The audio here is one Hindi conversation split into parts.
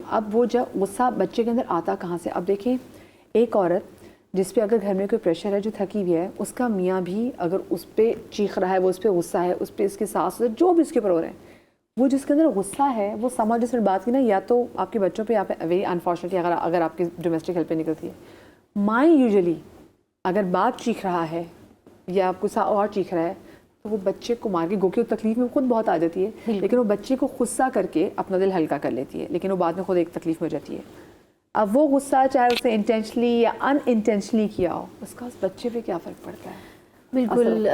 अब वो जब गुस्सा बच्चे के अंदर आता कहाँ से? अब देखें, एक औरत जिस पे अगर घर में कोई प्रेशर है, जो थकी हुई है, उसका मियाँ भी अगर उस पर चीख रहा है, वो उस पर गुस्सा है, उस पर इसकी सास, जो भी उसके ऊपर हो रहा है, वो जिसके अंदर गुस्सा है, वो समझ, जिसने बात की ना, या तो आपके बच्चों पे, यहाँ पे वेरी अनफॉर्चुनेटली अगर आपकी डोमेस्टिक हेल्प पे निकलती है, माँ यूजुअली अगर बाप चीख रहा है या गुस्सा और चीख रहा है, तो वो बच्चे को मार के, गो की तकलीफ में खुद बहुत आ जाती है, लेकिन वो बच्चे को गुस्सा करके अपना दिल हल्का कर लेती है, लेकिन वो बाद में खुद एक तकलीफ में हो जाती है। अब वो गुस्सा चाहे उसे इंटेंशनली या अनइंटेंशनली किया हो, उसका उस बच्चे पे क्या फ़र्क पड़ता है? बिल्कुल।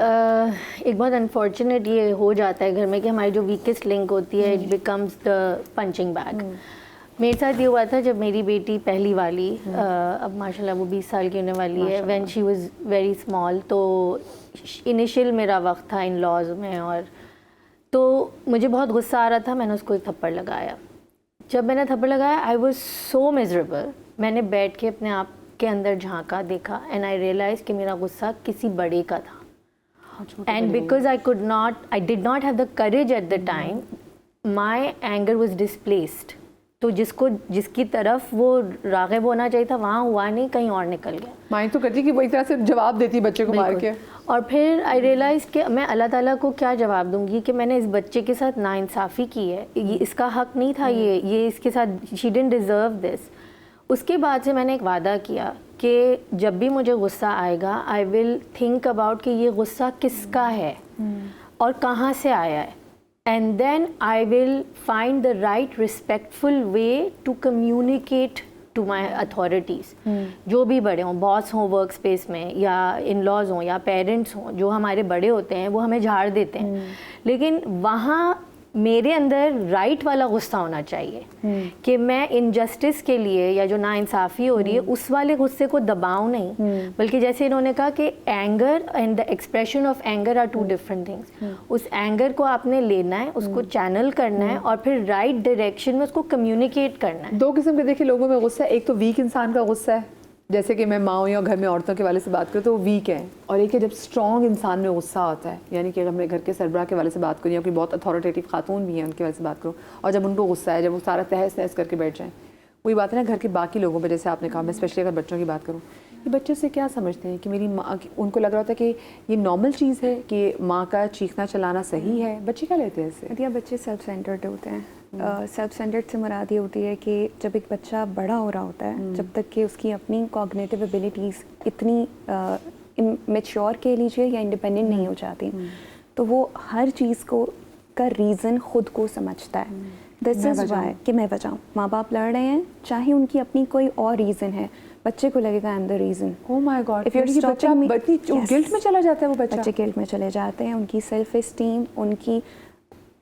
एक बहुत अनफॉर्चुनेट ये हो जाता है घर में कि हमारी जो वीकेस्ट लिंक होती है, it becomes the punching bag. मेरे साथ ये हुआ था जब मेरी बेटी पहली वाली, अब माशाल्लाह वो 20 साल की होने वाली है, when she was very small, तो इनिशियल मेरा वक्त था इन लॉज में, और तो मुझे बहुत गुस्सा आ रहा था, मैंने उसको एक थप्पड़ लगाया। जब मैंने थप्पड़ लगाया, आई वाज सो मिजरेबल। मैंने बैठ के अपने आप के अंदर झांका, देखा, एंड आई रियलाइज कि मेरा गुस्सा किसी बड़े का था। And because I did not have the courage at the time, my anger was displaced. तो जिसकी तरफ वो राग़िब होना चाहिए था, वहाँ हुआ नहीं, कहीं और निकल गया। माइंड तो करती कि वो एक तरह से जवाब देती बच्चे को मार के। और फिर आई रियलाइज़ कि मैं अल्लाह ताला को क्या जवाब दूंगी कि मैंने इस बच्चे के साथ नाइंसाफ़ी की है, ये इसका हक नहीं था, ये इसके साथ, शी डिडंट डिज़र्व दिस। उसके बाद से मैंने एक वादा किया कि जब भी मुझे गुस्सा आएगा, आई विल थिंक अबाउट कि ये गुस्सा किसका है और कहाँ से आया है, and then I will find the right respectful way to communicate to my authorities. जो भी बड़े हों, बॉस हों वर्क स्पेस में, या इन लॉज हों, या पेरेंट्स हों, जो हमारे बड़े होते हैं वो हमें झाड़ देते हैं, लेकिन वहाँ मेरे अंदर राइट वाला गुस्सा होना चाहिए कि मैं इनजस्टिस के लिए या जो नाइंसाफ़ी हो रही है उस वाले गुस्से को दबाऊं नहीं, बल्कि जैसे इन्होंने कहा कि anger and the expression of anger are two different things. उस एंगर को आपने लेना है, उसको चैनल करना है, और फिर राइट डायरेक्शन में उसको कम्युनिकेट करना है। दो किस्म के देखिए लोगों में गुस्सा है, एक तो वीक इंसान का गुस्सा है, जैसे कि मैं माँ या घर में औरतों के वाले से बात करूँ तो वो वीक है, और एक है जब स्ट्रॉन्ग इंसान में गुस्सा आता है, यानी कि अगर मैं घर के सरबराह के वाले से बात करूँ या कोई बहुत अथॉरिटेटिव खातून भी है उनके वाले से बात करूँ, और जब उनको गुस्सा है, जब वो सारा तहस नहस करके बैठ जाएँ, वही बात है ना घर के बाकी लोगों पर, जैसे आपने कहा, मैं स्पेशली अगर बच्चों की बात करूँ, ये बच्चे से क्या समझते हैं कि मेरी माँ, उनको लग रहा होता है कि ये नॉर्मल चीज़ है कि माँ का चीखना चलाना सही है, बच्चे क्या लेते हैं इससे? या बच्चे सेल्फ सेंटर्ड होते हैं। सेल्फ सेंटर्ड से मुराद ये होती है कि जब एक बच्चा बड़ा हो रहा होता है, जब तक कि उसकी अपनी कॉग्निटिव एबिलिटीज़ इतनी मैच्योर कह लीजिए या इंडिपेंडेंट नहीं हो जाती, तो वो हर चीज़ को का रीज़न खुद को समझता है। दिस इज़ वाई कि मैं बचाऊँ, माँ बाप लड़ रहे हैं, चाहे उनकी अपनी कोई और रीज़न है, बच्चे को लगेगा I am the reason. Oh my God, if you guilt में चला जाता है वो बच्चा, बच्चे गिल्ट में चले जाते हैं। उनकी सेल्फ इस्टीम, उनकी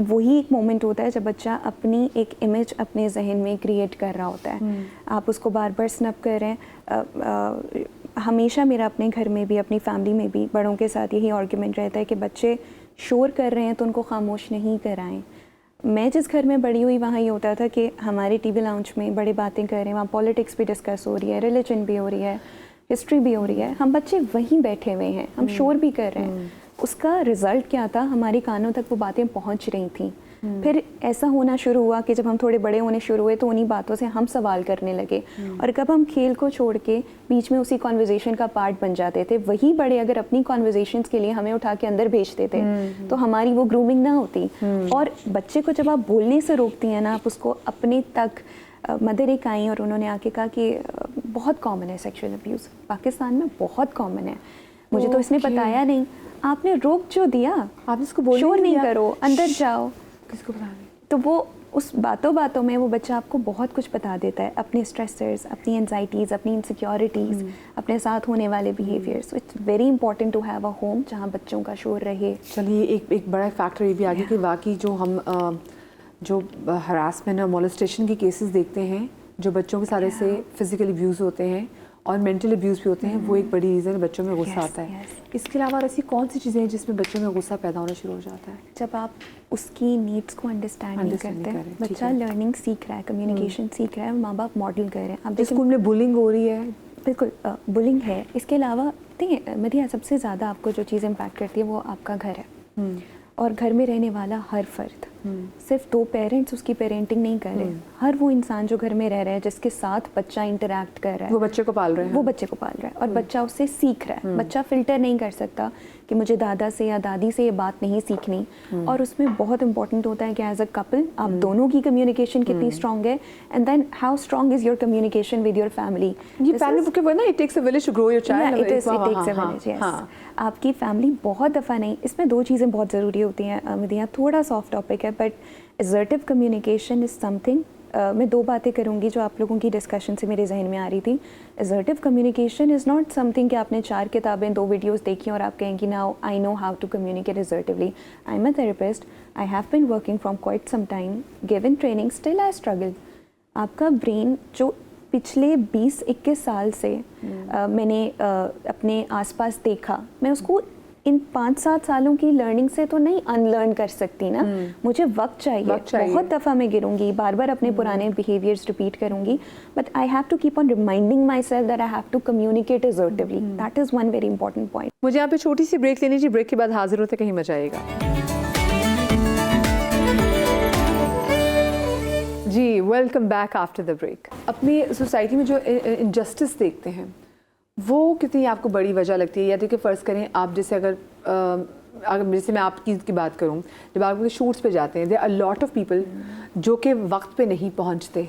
वही एक मोमेंट होता है जब बच्चा अपनी एक इमेज अपने जहन में क्रिएट कर रहा होता है। आप उसको बार बार स्नैप कर रहे हैं। हमेशा मेरा अपने घर में भी, अपनी फैमिली में भी बड़ों के साथ यही आर्ग्यूमेंट रहता है कि बच्चे शोर कर रहे हैं तो उनको खामोश नहीं कराएं। मैं जिस घर में बड़ी हुई वहाँ ये होता था कि हमारे टीवी लाउंज में बड़े बातें कर रहे हैं, वहाँ पॉलिटिक्स भी डिस्कस हो रही है, रिलीजन भी हो रही है, हिस्ट्री भी हो रही है, हम बच्चे वहीं बैठे हुए हैं, हम शोर भी कर रहे हैं। उसका रिज़ल्ट क्या था, हमारे कानों तक वो बातें पहुंच रही थी। फिर ऐसा होना शुरू हुआ कि जब हम थोड़े बड़े होने शुरू हुए तो उन्हीं बातों से हम सवाल करने लगे, और कब हम खेल को छोड़ के बीच में उसी कॉन्वर्जेशन का पार्ट बन जाते थे, वही बड़े अगर अपनी कॉन्वर्जेशंस के लिए हमें उठा के अंदर भेजते थे तो हमारी वो ग्रूमिंग ना होती। और बच्चे को जब आप बोलने से रोकती हैं ना, आप उसको अपने तक मदर एक आई और उन्होंने आके कहा कि बहुत कॉमन है सेक्शुअल अब्यूज़, पाकिस्तान में बहुत कॉमन है, मुझे तो इसने बताया नहीं, आपने रोक जो दिया, आपने इसको बोलने शोर नहीं करो, अंदर जाओ, किसको बताना? तो वो उस बातों बातों में वो बच्चा आपको बहुत कुछ बता देता है, अपने स्ट्रेसर्स, अपनी एंजाइटीज़, अपनी इनसिक्योरिटीज़, अपने साथ होने वाले behaviours. It's very important to have a home जहाँ बच्चों का शोर रहे। चलिए एक बड़ा फैक्टर ये भी आगे कि वाकई जो हम जो हरासमेंट और मोलेस्टेशन के केसेस देखते हैं, जो बच्चों के सारे से फिजिकल अब्यूज़ होते हैं और मेंटल अब्यूज़ भी होते हैं, वो एक बड़ी रीज़न बच्चों में गुस्सा आता है। इसके अलावा ऐसी कौन सी चीज़ें हैं जिसमें बच्चों में गुस्सा पैदा होना शुरू हो जाता है? जब आप उसकी नीड्स को अंडरस्टैंड नहीं करते हैं, बच्चा लर्निंग सीख रहा है, कम्युनिकेशन सीख रहा है, माँ बाप मॉडल कर रहे हैं। आप स्कूल में बुलिंग हो रही है, बिल्कुल बुलिंग है। इसके अलावा देखिए मदिया, सबसे ज़्यादा आपको जो चीज़ इम्पैक्ट करती है वो आपका घर है। और घर में रहने वाला हर फर्द, सिर्फ 2 पेरेंट्स उसकी पेरेंटिंग नहीं कर रहे, हर वो इंसान जो घर में रह रहा है, जिसके साथ बच्चा इंटरेक्ट कर रहा है, वो बच्चे को पाल रहे हैं, वो बच्चे को पाल रहा है और बच्चा उससे सीख रहा है। बच्चा फिल्टर नहीं कर सकता कि मुझे दादा से या दादी से ये बात नहीं सीखनी, और उसमें बहुत इंपॉर्टेंट होता है कि एज अ कपल आप दोनों की कम्युनिकेशन कितनी स्ट्रांग है, and then how strong is your communication with your family. ये फैमिली बुक है ना, it takes a village to grow your child. It takes a village, yes. आपकी फैमिली बहुत दफ़ा नहीं, इसमें 2 चीज़ें बहुत ज़रूरी होती हैं मदिया, थोड़ा सॉफ्ट टॉपिक है but assertive communication is something. मैं 2 बातें करूँगी जो आप लोगों की डिस्कशन से मेरे जहन में आ रही थी। Assertive communication is not something कि आपने 4 किताबें 2 वीडियोस देखी और आप कहेंगी now I know how to communicate assertively. I am a therapist, I have been working from quite some time, given training, still I struggle. आपका ब्रेन जो पिछले 20-21 साल से मैंने अपने आसपास देखा, मैं उसको इन 5-7 सालों की लर्निंग से तो नहीं अनलर्न कर सकती ना, मुझे वक्त चाहिए। बहुत दफ़ा मैं गिरूंगी, बार बार अपने पुराने बिहेवियर्स रिपीट करूंगी, but I have to keep on reminding myself that I have to communicate assertively. That is one very important point. मुझे यहाँ पे छोटी सी ब्रेक लेनी चाहिए, ब्रेक के बाद हाजिर होते कहीं मजा आएगा। जी, welcome back after the break. अपनी सोसाइटी में जो इनजस्टिस देखते हैं वो कितनी आपको बड़ी वजह लगती है? या देखिए फ़र्ज़ करें आप जैसे अगर जैसे मैं आपकी बात करूं, जब आप शूट्स पे जाते हैं, there are lot of people जो कि वक्त पे नहीं पहुंचते।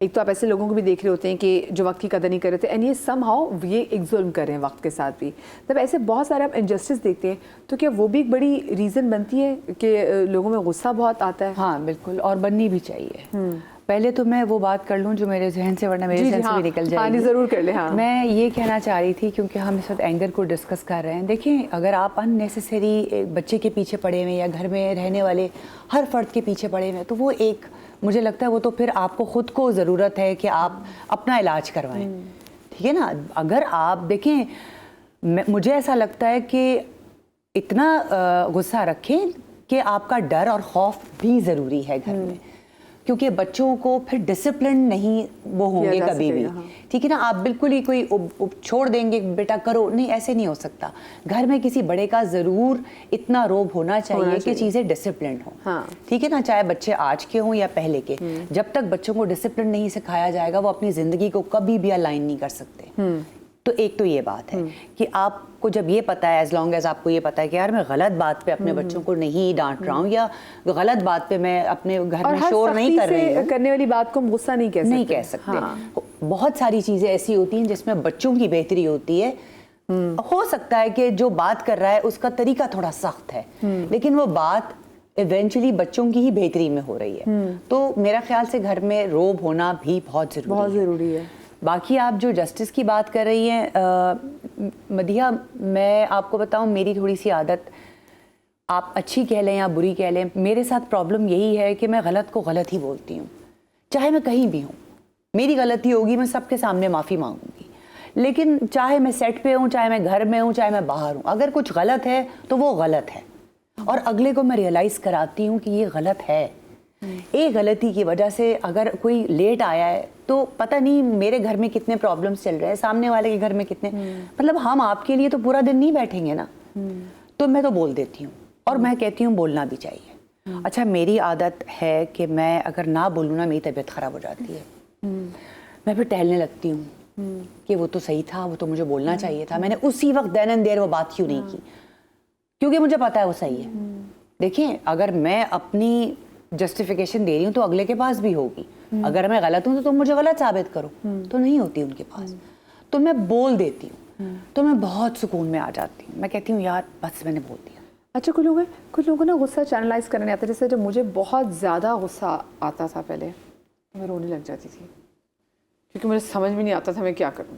एक तो आप ऐसे लोगों को भी देख रहे होते हैं कि जो वक्त की कदर नहीं कर रहे थे, एंड ये समहाउ ये एक जुल्म कर रहे हैं वक्त के साथ भी। तब ऐसे बहुत सारे आप इनजस्टिस देखते हैं, तो क्या वो भी एक बड़ी रीज़न बनती है कि लोगों में गुस्सा बहुत आता है? हाँ बिल्कुल, और बननी भी चाहिए। पहले तो मैं वो बात कर लूँ जो मेरे जहन से, वरना मेरे जहन से भी निकल जाएगी। ज़रूर कर ले। हाँ, मैं ये कहना चाह रही थी, क्योंकि हम इस वक्त एंगर को डिस्कस कर रहे हैं। देखिए, अगर आप अननेसेसरी बच्चे के पीछे पड़े हुए या घर में रहने वाले हर फर्द के पीछे पड़े हुए, तो वो एक, मुझे लगता है वो तो फिर आपको ख़ुद को ज़रूरत है कि आप अपना इलाज करवाएं, ठीक है ना। अगर आप देखें, मुझे ऐसा लगता है कि इतना गुस्सा रखें कि आपका डर और खौफ भी ज़रूरी है घर में, क्योंकि बच्चों को फिर डिसिप्लिन नहीं वो होंगे कभी भी, ठीक है ना। आप बिल्कुल ही कोई छोड़ देंगे बेटा करो, नहीं, ऐसे नहीं हो सकता। घर में किसी बड़े का ज़रूर इतना रोब होना चाहिए कि चीज़ें डिसिप्लिन हो, हाँ, ठीक है ना। चाहे बच्चे आज के हों या पहले के, जब तक बच्चों को डिसिप्लिन नहीं सिखाया जाएगा वो अपनी ज़िंदगी को कभी भी अलाइन नहीं कर सकते। तो एक तो ये बात है कि आपको जब ये पता है, एज लॉन्ग एज आपको ये पता है कि यार मैं गलत बात पे अपने बच्चों को नहीं डांट रहा हूँ, या गलत बात पे मैं अपने घर में शोर नहीं कर रही हूँ, करने वाली बात को हम गुस्सा नहीं कह सकते। हाँ। बहुत सारी चीजें ऐसी होती हैं जिसमें बच्चों की बेहतरी होती है। हो सकता है कि जो बात कर रहा है उसका तरीका थोड़ा सख्त है, लेकिन वो बात इवेंचुअली बच्चों की ही बेहतरी में हो रही है। तो मेरा ख्याल से घर में रोब होना भी बहुत ज़रूरी है। बाकी आप जो जस्टिस की बात कर रही हैं मदिया, मैं आपको बताऊं, मेरी थोड़ी सी आदत, आप अच्छी कह लें या बुरी कह लें, मेरे साथ प्रॉब्लम यही है कि मैं गलत को गलत ही बोलती हूँ। चाहे मैं कहीं भी हूँ, मेरी गलती होगी, मैं सबके सामने माफ़ी मांगूंगी, लेकिन चाहे मैं सेट पे हूँ, चाहे मैं घर में हूँ, चाहे मैं बाहर हूँ, अगर कुछ गलत है तो वो गलत है, और अगले को मैं रियलाइज़ कराती हूँ कि ये गलत है। एक गलती की वजह से अगर कोई लेट आया है तो पता नहीं मेरे घर में कितने प्रॉब्लम्स चल रहे हैं, सामने वाले के घर में कितने, मतलब हम आपके लिए तो पूरा दिन नहीं बैठेंगे ना। तो मैं तो बोल देती हूँ, और मैं कहती हूँ बोलना भी चाहिए। अच्छा, मेरी आदत है कि मैं अगर ना बोलूँ ना, मेरी तबीयत ख़राब हो जाती है। मैं फिर टहलने लगती हूँ कि वो तो सही था, वो तो मुझे बोलना चाहिए था, मैंने उसी वक्त देन एंड देयर वो बात क्यों नहीं की, क्योंकि मुझे पता है वो सही है। देखिए, अगर मैं अपनी जस्टिफिकेशन दे रही हूँ तो अगले के पास भी होगी। अगर मैं गलत हूँ तो तुम मुझे गलत साबित करो, तो नहीं होती उनके पास। तो मैं बोल देती हूँ, तो मैं बहुत सुकून में आ जाती हूँ। मैं कहती हूँ यार बस मैंने बोल दिया। अच्छा, कुछ लोगों को ना गुस्सा चैनलाइज करने आता है। जैसे जब मुझे बहुत ज़्यादा गुस्सा आता था पहले, तो मैं रोने लग जाती थी, क्योंकि मुझे समझ में नहीं आता था मैं क्या करूँ।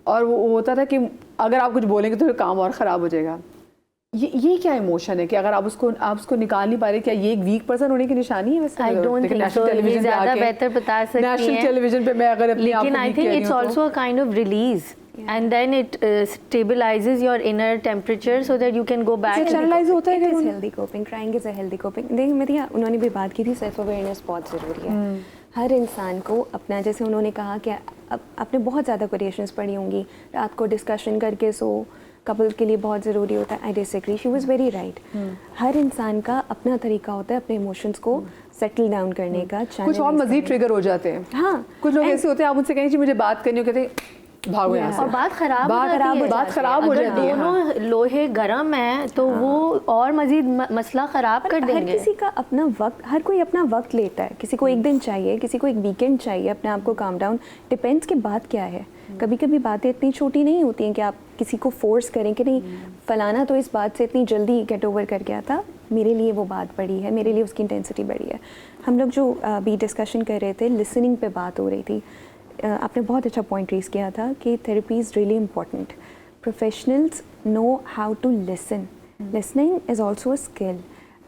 और वो होता था कि अगर आप कुछ बोलेंगे तो फिर काम और ख़राब हो जाएगा। ये क्या इमोशन है कि अगर आप उसको निकाल नहीं पा रहे, क्या ये एक वीक पर्सन होने की निशानी है? वैसे आई डोंट थिंक सो, ये ज़्यादा बेहतर बता सकती हैं नेशनल टेलीविजन पे मैं अगर अपनी आप, लेकिन I think it's also a kind of release, and then it stabilizes your inner temperature so that you can go back. Channelise होता है कि healthy coping, crying is a healthy coping. देखिए मेरी, उन्होंने भी बात की थी, सेल्फ अवेयरनेस बहुत ज़रूरी है। हर इंसान को अपना, जैसे उन्होंने कहा कि आपने बहुत ज़्यादा क्वेश्चंस पढ़ी होंगी, रात को डिस्कशन करके सो, कपल के लिए बहुत ज़रूरी होता है। I disagree, she was very right. हर इंसान का अपना तरीका होता है अपने इमोशंस को सेटल डाउन करने का। कुछ और मजीद ट्रिगर हो जाते हैं। हाँ, कुछ लोग ऐसे होते हैं, आप उनसे कहें जी मुझे बात करनी हो, कहते हैं भागो यहाँ से। और बात खराब बात हो जाती है। बात खराब हो अगर जाती है। दोनों लोहे गर्म है तो वो और मजीद मसला खराब कर हर देंगे। किसी का अपना वक्त, हर कोई अपना वक्त लेता है। किसी को एक दिन चाहिए, किसी को एक वीकेंड चाहिए अपने आप को काम डाउन। डिपेंड्स कि बात क्या है। कभी कभी बातें इतनी छोटी नहीं होती हैं कि आप किसी को फोर्स करें कि नहीं फलाना तो इस बात से इतनी जल्दी गेट ओवर कर गया था, मेरे लिए वो बात बड़ी है, मेरे लिए उसकी इंटेंसिटी बड़ी है। हम लोग जो भी डिस्कशन कर रहे थे, लिसनिंग पे बात हो रही थी। आपने बहुत अच्छा पॉइंट रेज किया था कि therapy is really important. Professionals know how to listen. Listening is also a skill.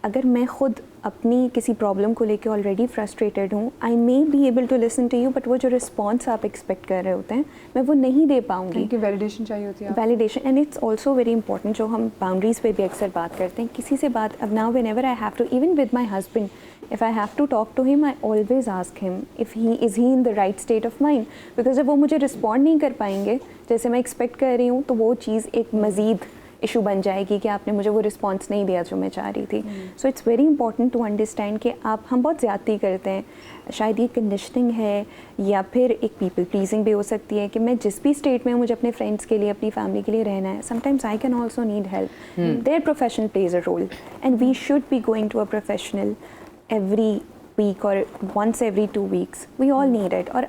अगर मैं खुद अपनी किसी प्रॉब्लम को लेके ऑलरेडी फ्रस्ट्रेटेड हूँ, I may be able to listen to you, but वो जो रिस्पॉन्स आप एक्सपेक्ट कर रहे होते हैं मैं वो नहीं दे पाऊँगी। कि वैलिडेशन चाहिए होती है। Validation, and it's also very important. जो हम बाउंड्रीज पे भी अक्सर बात करते हैं, किसी से बात, अब now whenever I have to, even with my husband, if I have to talk to him, I always ask him if he is in the right state of mind, because जब वो मुझे रिस्पॉन्ड नहीं कर पाएंगे जैसे मैं एक्सपेक्ट कर रही हूँ, तो वो चीज़ एक मज़ीद इशू बन जाएगी कि आपने मुझे वो रिस्पॉन्स नहीं दिया जो मैं चाह रही थी। So it's very important to understand कि हम बहुत ज़्यादती करते हैं। शायद ये कंडीशनिंग है या फिर एक पीपल प्लीजिंग भी हो सकती है कि मैं जिस भी स्टेट में हूँ, मुझे अपने फ्रेंड्स के लिए, अपनी फैमिली के लिए रहना है। Sometimes I can also need help. There professional plays a role and we should be going to a professional every week or once every 2 weeks. We all need it. और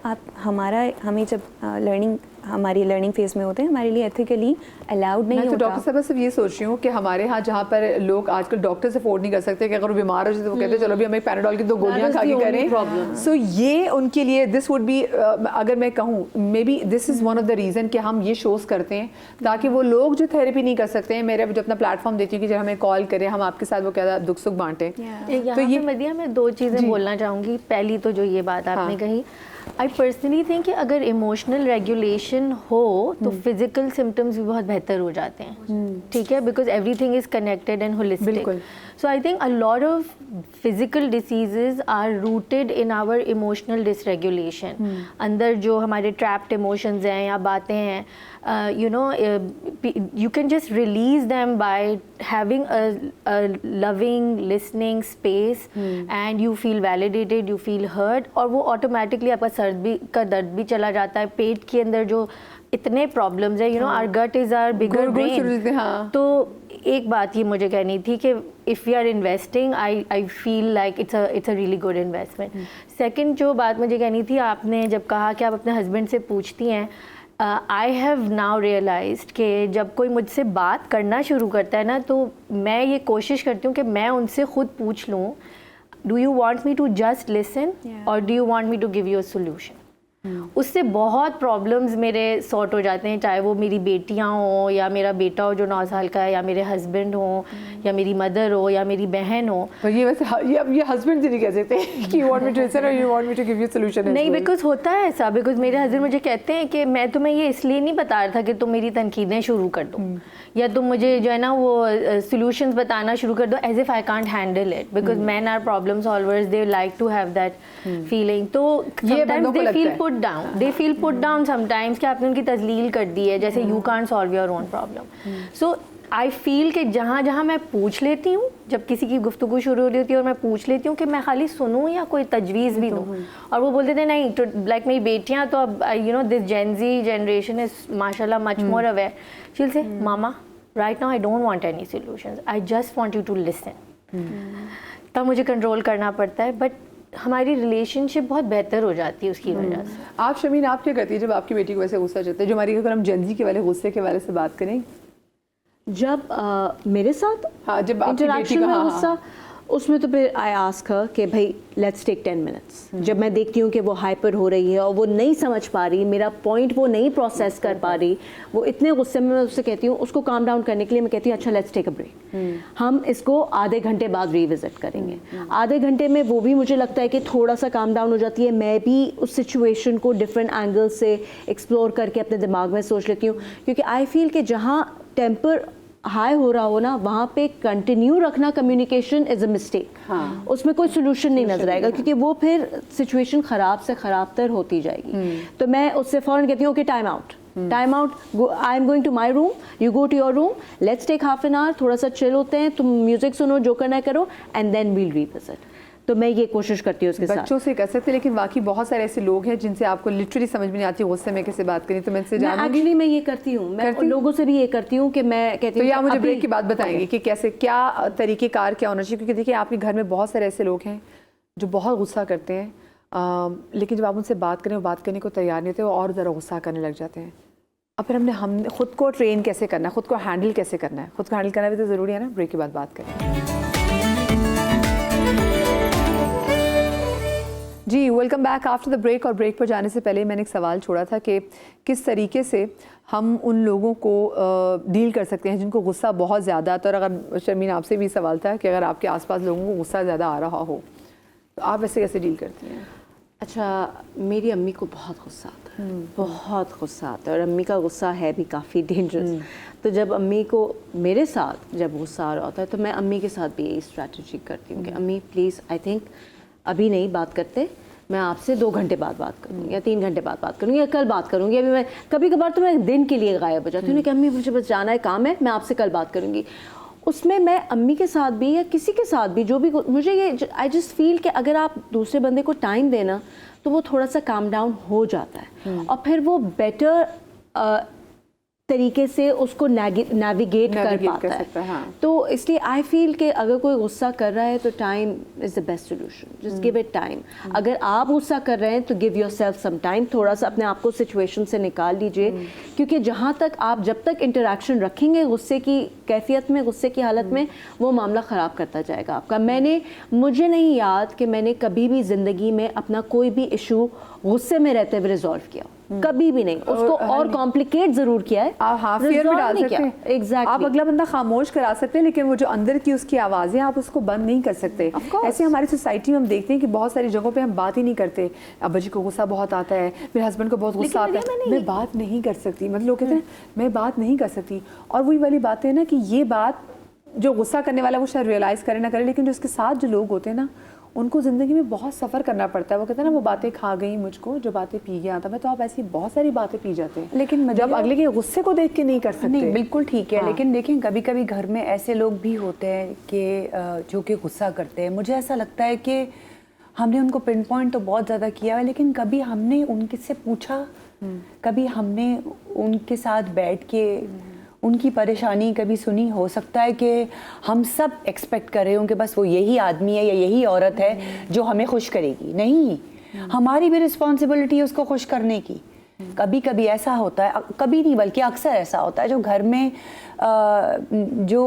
हमें जब हमारी लर्निंग फेज में होते हैं, हमारे लिए एथिकली अलाउड नहीं मैं तो होता। डॉक्टर साहब सिर्फ ये सोच रही हूँ कि हमारे यहाँ जहाँ पर लोग आजकल डॉक्टर से अफोर्ड नहीं कर सकते कि अगर वो बीमार हो जाए तो वो कहते हैं चलो अभी हमें पैराडोल की 2 गोलियाँ खा के करें। सो ये उनके लिए दिस वुड बी, अगर मैं कहूँ may be this is one of the reason कि हम ये शोज़ करते हैं ताकि वो लोग जो थेरेपी नहीं कर सकते हैं, मेरे जो अपना प्लेटफॉर्म देती हूँ कि जब हमें कॉल करें, हम आपके साथ वो क्या दुख सुख बांटें। तो ये मदिया मैं 2 चीज़ें बोलना चाहूँगी। पहली तो जो ये बात आपने कही, आई पर्सनली थिंक कि अगर इमोशनल रेगुलेशन हो तो फिजिकल सिम्टम्स भी बहुत बेहतर हो जाते हैं। ठीक है, because everything is connected and holistic. So I think a lot of physical diseases are rooted in our emotional dysregulation. अंदर जो हमारे ट्रैप्ड इमोशंस हैं या बातें हैं, you know, you can just release them by having a loving listening space and you feel validated, you feel heard, और वो automatically आपका दर्द भी चला जाता है। पेट के अंदर जो इतने प्रॉब्लम्स है, you know, our gut is our bigger brain। तो एक बात ये मुझे कहनी थी कि if we are investing, I feel like it's a really good investment। Second जो बात मुझे कहनी थी, आपने जब कहा कि आप अपने हस्बैंड से पूछती हैं, आई हैव नाउ रियलाइज्ड कि जब कोई मुझसे बात करना शुरू करता है ना, तो मैं ये कोशिश करती हूँ कि मैं उनसे खुद पूछ लूँ, do you want me to just listen और do you want me to give you a solution. उससे बहुत प्रॉब्लम्स मेरे सॉर्ट हो जाते हैं, चाहे वो मेरी बेटियां हो या मेरा बेटा हो जो 9 साल का है, या मेरे हस्बैंड हो या मेरी मदर हो या मेरी बहन हो। तो ये वैसे ये हस्बैंड से नहीं कह सकते कि you want me to listen और you want me to give you solution. नहीं, बिकॉज होता है ऐसा, बिकॉज मेरे हस्बैंड मुझे कहते हैं कि मैं तुम्हें ये इसलिए नहीं बता रहा था कि तुम मेरी तनकीदें शुरू कर दो या तुम मुझे जो है ना वो सॉल्यूशंस बताना शुरू कर दो, as if I can't handle it, because men are problem solvers, they like to have that feeling. तो sometimes they feel put down, they feel put down sometimes कि आपने उनकी तजलील कर दी है, जैसे you can't solve your own problem. So I feel कि जहाँ जहाँ मैं पूछ लेती हूँ, जब किसी की गुफ्तगू शुरू हो रही होती है और मैं पूछ लेती हूँ कि मैं खाली सुनूँ या कोई तजवीज़ भी दूँ, और वो बोलते थे नहीं, तो लाइक मेरी बेटियाँ तो अब you know this Gen Z generation is माशाल्लाह much more aware, she will say mama right now I don't want any solutions, I just want you to listen. तब मुझे कंट्रोल करना पड़ता है, बट हमारी रिलेशनशिप बहुत बेहतर हो जाती है उसकी वजह से। आप शमीन, आप क्या करती है जब आपकी बेटी को वैसे गुस्सा चलता है, जो हमारी अगर हम जेन ज़ी के वाले गुस्से के वाले से बात करें, जब मेरे साथ हाँ जब आपकी बेटी इंटरेक्शन का में गुस्सा, उसमें तो फिर आई आस्क हर कि भाई लेट्स टेक 10 मिनट्स। जब मैं देखती हूँ कि वो हाइपर हो रही है और वो नहीं समझ पा रही मेरा पॉइंट, वो नहीं प्रोसेस कर पा रही, वो इतने गुस्से में, मैं उससे कहती हूँ, उसको काम डाउन करने के लिए मैं कहती हूँ अच्छा लेट्स टेक अ ब्रेक, हम इसको आधे घंटे बाद रिविजिट करेंगे। आधे घंटे में वो भी मुझे लगता है कि थोड़ा सा काम डाउन हो जाती है, मैं भी उस सिचुएशन को डिफरेंट एंगल से एक्सप्लोर करके अपने दिमाग में सोच लेती हूँ, क्योंकि आई फील कि जहाँ टेम्पर हाई हो रहा हो ना, वहाँ पे कंटिन्यू रखना कम्युनिकेशन इज अ मिस्टेक। उसमें कोई सोल्यूशन नहीं नजर आएगा, क्योंकि वो फिर सिचुएशन ख़राब से ख़राब तर होती जाएगी। तो मैं उससे फ़ौरन कहती हूँ कि time out, time out, I am going to my room, you go to your room, let's take half an hour, थोड़ा सा चिल होते हैं, तुम म्यूजिक सुनो, जो करना है करो, एंड देन वील रीविजिट। तो मैं ये कोशिश करती हूँ उसके साथ। बच्चों से कर सकते हैं, लेकिन बाकी बहुत सारे ऐसे लोग हैं जिनसे आपको लिटरली समझ में नहीं आती गुस्से में कैसे बात करनी, तो मैं इनसे जानूंगी। एक्चुअली मैं ये करती हूँ, मैं उन लोगों से भी ये करती हूँ कि मैं कहती तो हूँ ये आप मुझे अभी- ब्रेक की बात बताएंगे कि कैसे क्या तरीक़ेकार क्या होना चाहिए, क्योंकि देखिए आपके घर में बहुत सारे ऐसे लोग हैं जो बहुत गुस्सा करते हैं, लेकिन जब आप उनसे बात करें, वो बात करने को तैयार नहीं होते, वो और ज़रा गुस्सा करने लग जाते हैं। अब फिर हम खुद को ट्रेन कैसे करना है, खुद को हैंडल कैसे करना है, खुद को हैंडल करना भी तो ज़रूरी है ना। ब्रेक के बाद बात करें। जी welcome back after the break. और ब्रेक पर जाने से पहले मैंने एक सवाल छोड़ा था कि किस तरीके से हम उन लोगों को डील कर सकते हैं जिनको गुस्सा बहुत ज़्यादा आता है। और अगर शर्मीन आपसे भी सवाल था कि अगर आपके आसपास लोगों को गुस्सा ज़्यादा आ रहा हो तो आप ऐसे कैसे डील करती हैं? अच्छा, मेरी अम्मी को बहुत गुस्सा आता है, बहुत गुस्सा आता है, और अम्मी का गुस्सा है भी काफ़ी डेंजरस। तो जब अम्मी को मेरे साथ जब गुस्सा आ रहा होता है तो मैं अम्मी के साथ भी यही स्ट्रैटेजी करती हूँ कि अम्मी प्लीज़, आई थिंक अभी नहीं बात करते, मैं आपसे 2 घंटे बाद बात करूँगी या 3 घंटे बाद बात करूँगी या कल बात करूँगी। अभी मैं कभी कभार तो मैं एक दिन के लिए गायब हो जाती हूँ कि अम्मी मुझे बस जाना है, काम है, मैं आपसे कल बात करूँगी। उसमें मैं अम्मी के साथ भी या किसी के साथ भी जो भी मुझे ये आई जस्ट फील कि अगर आप दूसरे बंदे को टाइम देना तो वो थोड़ा सा काम डाउन हो जाता है और फिर वो बेटर तरीके से उसको नेविगेट कर पाता है। हाँ। तो इसलिए आई फील कि अगर कोई गुस्सा कर रहा है तो time is the best solution, just give it time. अगर आप गुस्सा कर रहे हैं तो give yourself some time, थोड़ा सा अपने आप को सिचुएशन से निकाल लीजिए, क्योंकि जहाँ तक आप जब तक इंटरेक्शन रखेंगे गुस्से की कैफियत में, गुस्से की हालत में, वो मामला ख़राब करता जाएगा आपका। मुझे नहीं याद कि मैंने कभी भी ज़िंदगी में अपना कोई भी इशू गुस्से में रहते हुए रिजॉल्व किया, कभी भी नहीं, उसको और कॉम्प्लिकेट जरूर किया है। आप हाँ फियर भी डाल सकते हैं, एग्जैक्टली। आप अगला बंदा खामोश करा सकते हैं, लेकिन वो जो अंदर की उसकी आवाज़ें आप उसको बंद नहीं कर सकते। ऐसे हमारी सोसाइटी में हम देखते हैं कि बहुत सारी जगहों पे हम बात ही नहीं करते। अब्बा जी को गुस्सा बहुत आता है, मेरे हस्बैंड को बहुत गुस्सा आता है, मैं बात नहीं कर सकती। मतलब लोग कहते हैं मैं बात नहीं कर सकती, और वही वाली बात है ना कि ये बात जो गुस्सा करने वाला वो शायद रियलाइज़ करे ना करे, लेकिन जो उसके साथ जो लोग होते हैं ना उनको ज़िंदगी में बहुत सफ़र करना पड़ता है। वो कहते हैं ना वो बातें खा गई मुझको जो बातें पी गया था मैं, तो आप ऐसी बहुत सारी बातें पी जाते हैं, लेकिन जब अगले के गुस्से को देख के नहीं कर सकते। नहीं, बिल्कुल ठीक है। हाँ। लेकिन देखें कभी कभी घर में ऐसे लोग भी होते हैं कि जो कि गुस्सा करते हैं। मुझे ऐसा लगता है कि हमने उनको पिन पॉइंट तो बहुत ज़्यादा किया है, लेकिन कभी हमने उनके से पूछा, कभी हमने उनके साथ बैठ के उनकी परेशानी कभी सुनी? हो सकता है कि हम सब एक्सपेक्ट कर रहे हों कि बस वो यही आदमी है या यही औरत है जो हमें खुश करेगी। नहीं, हमारी भी रिस्पॉन्सिबिलिटी है उसको खुश करने की। कभी कभी ऐसा होता है, कभी नहीं बल्कि अक्सर ऐसा होता है, जो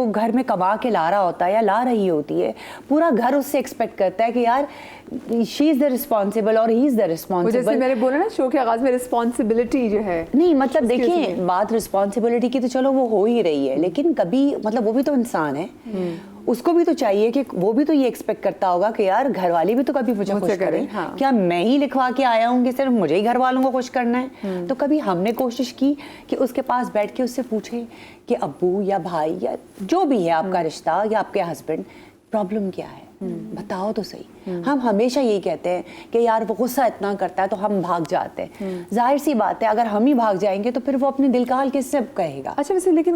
घर में कमा के ला रहा होता है या ला रही होती है, पूरा घर उससे एक्सपेक्ट करता है कि यार शी इज़ द रिस्पॉन्सिबल और ही इज़ द रिस्पॉन्सिबल। जैसे मैंने बोला ना शो के आगाज में, रिस्पॉन्सिबिलिटी जो है, नहीं मतलब देखिए बात रिस्पॉन्सिबिलिटी की तो चलो वो हो ही रही है, लेकिन कभी मतलब वो भी तो इंसान है, उसको भी तो चाहिए कि वो भी तो ये एक्सपेक्ट करता होगा कि यार घर वाले भी तो कभी मुझे खुश करें। हाँ। क्या मैं ही लिखवा के आया हूँ कि सिर्फ मुझे ही घर वालों को खुश करना है? तो कभी हमने कोशिश की कि उसके पास बैठ के उससे पूछे कि अब्बू या भाई या जो भी है आपका रिश्ता या आपके हस्बैंड, प्रॉब्लम क्या है, बताओ तो सही। हम हमेशा यही कहते हैं कि यार वो गुस्सा इतना करता है तो हम भाग जाते हैं। जाहिर सी बात है अगर हम ही भाग जाएंगे तो फिर वो अपने दिल का हाल किससे कहेगा? अच्छा वैसे लेकिन